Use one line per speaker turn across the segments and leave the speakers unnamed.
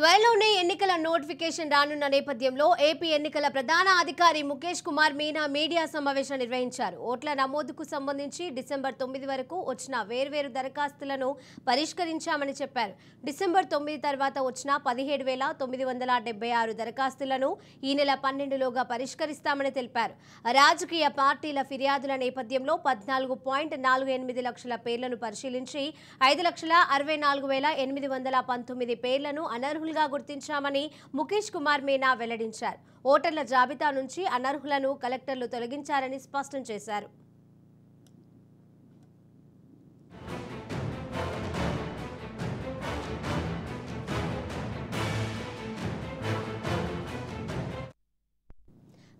త్వరలోనే ఎన్నికల నోటిఫికేషన్ రానున్న నేపథ్యంలో ఏపీ ఎన్నికల ప్రధాన అధికారి ముఖేష్ కుమార్ మీనా మీడియా సమావేశం నిర్వహించారు. ఓట్ల నమోదుకు సంబంధించి డిసెంబర్ 9 వరకు వచ్చిన వేర్వేరు దరఖాస్తులను పరిష్కరించామని చెప్పారు. డిసెంబర్ 9 తర్వాత వచ్చిన 17,976 దరఖాస్తులను ఈ నెల 12లోగా పరిష్కరిస్తామని తెలిపారు. రాజకీయ పార్టీల ఫిర్యాదుల నేపథ్యంలో 14.48 లక్షల పేర్లను పరిశీలించి 5,64,819 పేర్లను అనర్హులుగా గుర్తించామని ముఖేష్ కుమార్ మీనా వెల్లడించారు. ఓటర్ల జాబితా నుంచి అనర్హులను కలెక్టర్లు తొలగించారని స్పష్టం చేశారు.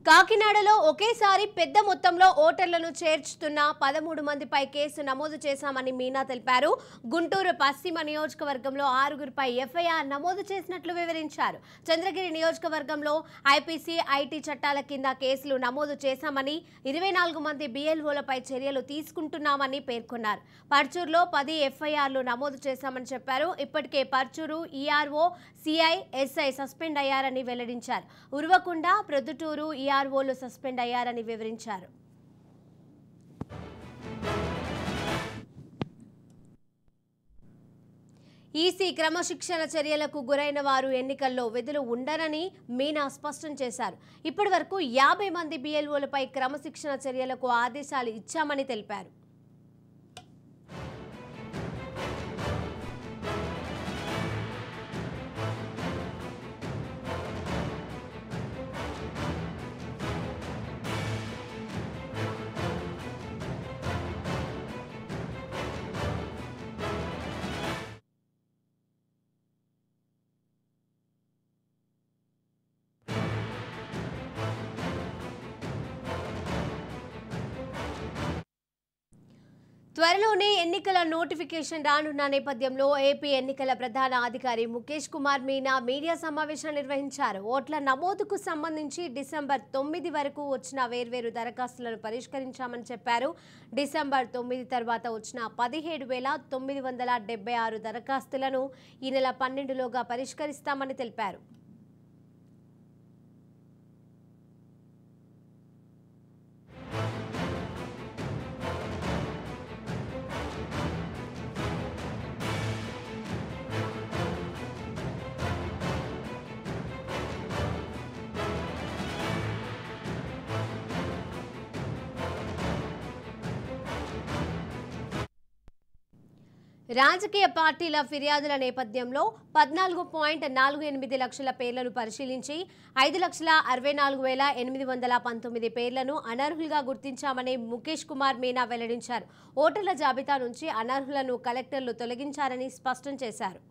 కాకినాడలో ఒకేసారి పెద్ద మొత్తంలో ఓటర్లను చేర్చుతున్న 13 మందిపై కేసు నమోదు చేశామని మీనా తెలిపారు. గుంటూరు పశ్చిమ నియోజకవర్గంలో 6గురిపై ఎఫ్ఐఆర్ నమోదు చేసినట్లు వివరించారు. చంద్రగిరి నియోజకవర్గంలో ఐపీసీ, ఐటీ చట్టాల కింద కేసులు నమోదు చేశామని, 24 మంది BLOలపై చర్యలు తీసుకుంటున్నామని పేర్కొన్నారు. పర్చూరులో 10 ఎఫ్ఐఆర్లు నమోదు చేశామని చెప్పారు. ఇప్పటికే Parchur ERO, CI, SI suspend అయ్యారని వెల్లడించారు. ఉర్వకొండ, ప్రొద్దుటూరు EROలు సస్పెండ్ అయ్యారని వివరించారు. ఈసీ క్రమశిక్షణ చర్యలకు గురైన వారు ఎన్నికల్లో విధులు ఉండరని మీనా స్పష్టం చేశారు. ఇప్పటి వరకు 50 మంది BLOలపై క్రమశిక్షణ చర్యలకు ఆదేశాలు ఇచ్చామని తెలిపారు. త్వరలోనే ఎన్నికల నోటిఫికేషన్ రానున్న నేపథ్యంలో ఏపీ ఎన్నికల ప్రధాన అధికారి ముఖేష్ కుమార్ మీనా మీడియా సమావేశం నిర్వహించారు. ఓట్ల నమోదుకు సంబంధించి డిసెంబర్ 9 వరకు వచ్చిన వేర్వేరు దరఖాస్తులను పరిష్కరించామని చెప్పారు. డిసెంబర్ 9 తర్వాత వచ్చిన 17,976 దరఖాస్తులను ఈ నెల 12లోగా పరిష్కరిస్తామని తెలిపారు. రాజకీయ పార్టీల ఫిర్యాదుల నేపథ్యంలో 14.48 లక్షల పేర్లను పరిశీలించి 5,64,819 పేర్లను అనర్హులుగా గుర్తించామని ముఖేష్ కుమార్ మీనా వెల్లడించారు. ఓటర్ల జాబితా నుంచి అనర్హులను కలెక్టర్లు తొలగించారని స్పష్టం చేశారు.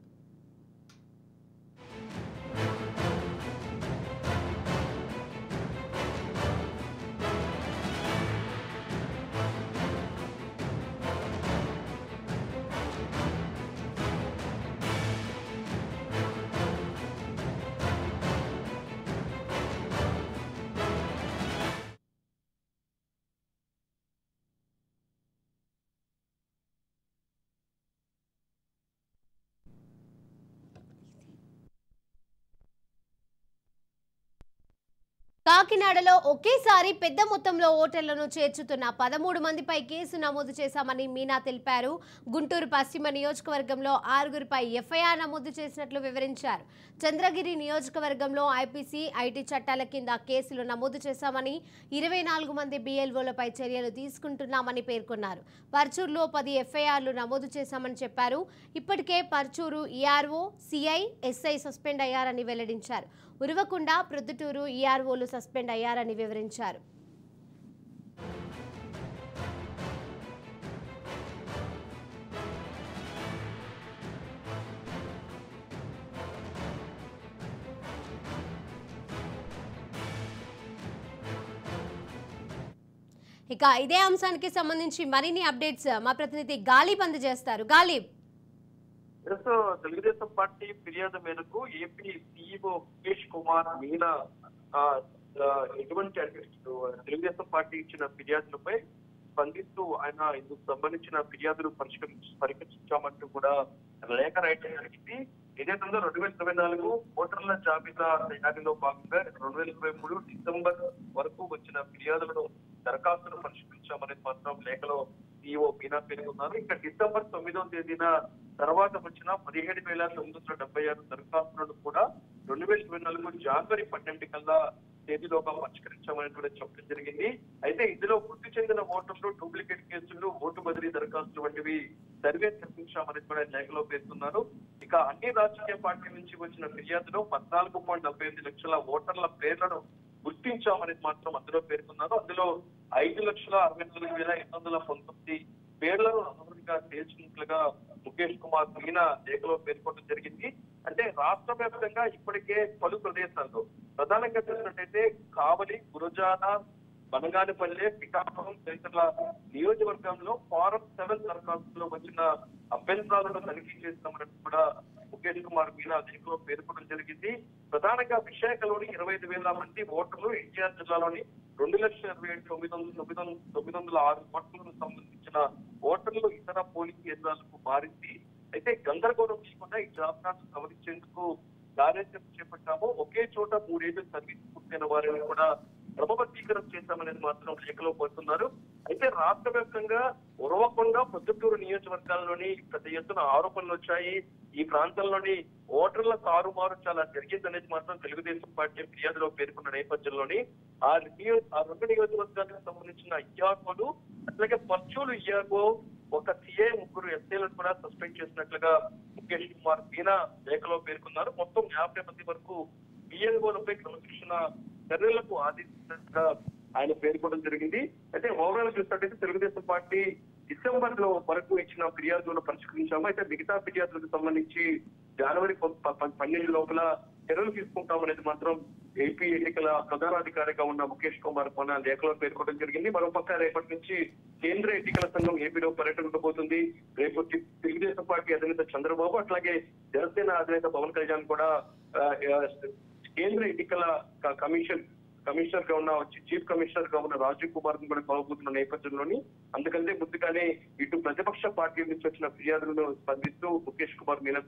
కాకినాడలో ఒకేసారి పెద్ద మొత్తంలో ఓటర్లను చేర్చుతున్న 13 మందిపై కేసు నమోదు చేశామని మీనా తెలిపారు. గుంటూరు పశ్చిమ నియోజకవర్గంలో 6గురిపై ఎఫ్ఐఆర్ నమోదు చేసినట్లు వివరించారు. చంద్రగిరి నియోజకవర్గంలో ఐపీసీ, ఐటీ చట్టాల కింద కేసులు నమోదు చేశామని, 24 మంది BLOలపై చర్యలు తీసుకుంటున్నామని పేర్కొన్నారు. పర్చూరులో 10 ఎఫ్ఐఆర్లు నమోదు చేశామని చెప్పారు. ఇప్పటికే Parchur ERO, CI, SI suspend అయ్యారని వెల్లడించారు. ఉర్వకొండ, ప్రొద్దుటూరు EROలు సస్పెండ్ అయ్యారని వివరించారు. ఇక ఇదే అంశానికి సంబంధించి మరిన్ని అప్డేట్స్ మా ప్రతినిధి గాలిబ్ అందజేస్తారు. గాలిబ్,
తెలుగుదేశం పార్టీ ఫిర్యాదు మేరకు ఏపీ CEO ముఖేష్ కుమార్ మీనా ఎటువంటి తెలుగుదేశం పార్టీ ఇచ్చిన ఫిర్యాదులపై స్పందిస్తూ ఆయన ఇందుకు సంబంధించిన ఫిర్యాదులు పరిష్కరించామంటూ కూడా లేఖ రాయడం జరిగింది. ఏదైతుందో 2024 ఓటర్ల జాబితా తయారీలో భాగంగా 2023 డిసెంబర్ వరకు వచ్చిన ఫిర్యాదులను దరఖాస్తులు పరిష్కరించామనేది మాత్రం లేఖలో ఈఓ మీనా పేర్కొన్నారు. ఇంకా డిసెంబర్ 9వ తేదీన తర్వాత వచ్చిన 17,976 దరఖాస్తులను కూడా 2024 జనవరి 12 కల్లా తేదీలోగా పరిష్కరించామని కూడా చెప్పడం జరిగింది. అయితే ఇందులో మృతి చెందిన ఓటర్లు, డూప్లికేట్ కేసులు, ఓటు బదిలీ దరఖాస్తులు వంటివి సర్వే నిర్మించామని కూడా లేఖలో పేర్కొన్నారు. ఇక అన్ని రాజకీయ పార్టీల నుంచి వచ్చిన ఫిర్యాదులో 14.48 లక్షల ఓటర్ల పేర్లను గుర్తించామనేది మాత్రం అందులో పేర్కొన్నారు. అందులో 5,64,819 పేర్లను నమోదుగా చేర్చినట్లుగా ముఖేష్ కుమార్ మీనా లేఖలో పేర్కొనడం జరిగింది. అంటే రాష్ట్ర వ్యాప్తంగా ఇప్పటికే పలు ప్రదేశాల్లో ప్రధానంగా చూసినట్టయితే కావలి, గురజాల, బనగానపల్లె, పిఠాపురం తదితరుల నియోజకవర్గంలో ఫారం 7 దరఖాస్తులో వచ్చిన అభ్యంతరాలను తనిఖీ చేస్తామని కూడా ముఖేష్ కుమార్ మీనా లేఖలో పేర్కొనడం జరిగింది. ప్రధానంగా విశాఖలోని 25,000 మంది ఓటర్లు, ఎన్టీఆర్ జిల్లాలోని 2,29,906 ఓటర్లకు సంబంధించిన ఓటర్లు ఇతర పోలింగ్ కేంద్రాలకు మారింది. అయితే గందరగోళం లేకుండా ఈ జాబితాను సవరించేందుకు కార్యాచరణ చేపట్టాము. ఒకే చోట 3 ఏళ్లు సర్వీస్ పూర్తయిన వారిని కూడా క్రమబద్ధీకరణ చేశామనేది మాత్రం లేఖలో కోరుతున్నారు. అయితే రాష్ట్ర వ్యాప్తంగా ఉరవకొండ, పొద్దుటూరు నియోజకవర్గాల్లోని పెద్ద ఎత్తున ఆరోపణలు వచ్చాయి. ఈ ప్రాంతంలోని ఓటర్ల తారుమారు చాలా జరిగిందనేది మాత్రం తెలుగుదేశం పార్టీ ఫిర్యాదులో పేర్కొన్న నేపథ్యంలోని ఆ 2 నియోజకవర్గాలకు సంబంధించిన ఇయ్యార్ఓలు, అట్లాగే పర్చూలు ఇయ్యార్ఓ, ఒక సిఐ, 3 ఎస్ఐలను కూడా సస్పెండ్ చేసినట్లుగా ముఖేష్ కుమార్ మీనా లేఖలో పేర్కొన్నారు. మొత్తం 50 మంది వరకు బిఎల్ఓలపై క్రమశిక్షణ చర్యలకు ఆదేశించినట్టుగా ఆయన పేర్కొనడం జరిగింది. అయితే ఓవరాల్ చూసినట్టయితే తెలుగుదేశం పార్టీ డిసెంబర్ లో వరకు ఇచ్చిన ఫిర్యాదులను పరిష్కరించాము. అయితే మిగతా ఫిర్యాదులకు సంబంధించి జనవరి 12 లోపల చర్యలు తీసుకుంటామనేది మాత్రం ఏపీ ఎన్నికల ప్రధానాధికారిగా ఉన్న ముఖేష్ కుమార్ మీనా లేఖలో పేర్కొనడం జరిగింది. మరోపక్క రేపటి నుంచి కేంద్ర ఎన్నికల సంఘం ఏపీలో పర్యటన ఉండబోతుంది. రేపు తెలుగుదేశం పార్టీ అధినేత చంద్రబాబు, అట్లాగే జనసేన అధినేత పవన్ కళ్యాణ్ కూడా కేంద్ర ఎన్నికల కమిషనర్ గా ఉన్న చీఫ్ కమిషనర్ గా ఉన్న రాజీవ్ కుమార్ ను కూడా కలవబోతున్న నేపథ్యంలోని అందుకంటే ముందుగానే ఇటు ప్రతిపక్ష పార్టీ నుంచి వచ్చిన ఫిర్యాదులను స్పందిస్తూ ముఖేష్ కుమార్ మీనా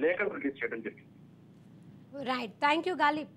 లేఖను రిలీజ్ చేయడం జరిగింది.
Right, thank you Ghalib.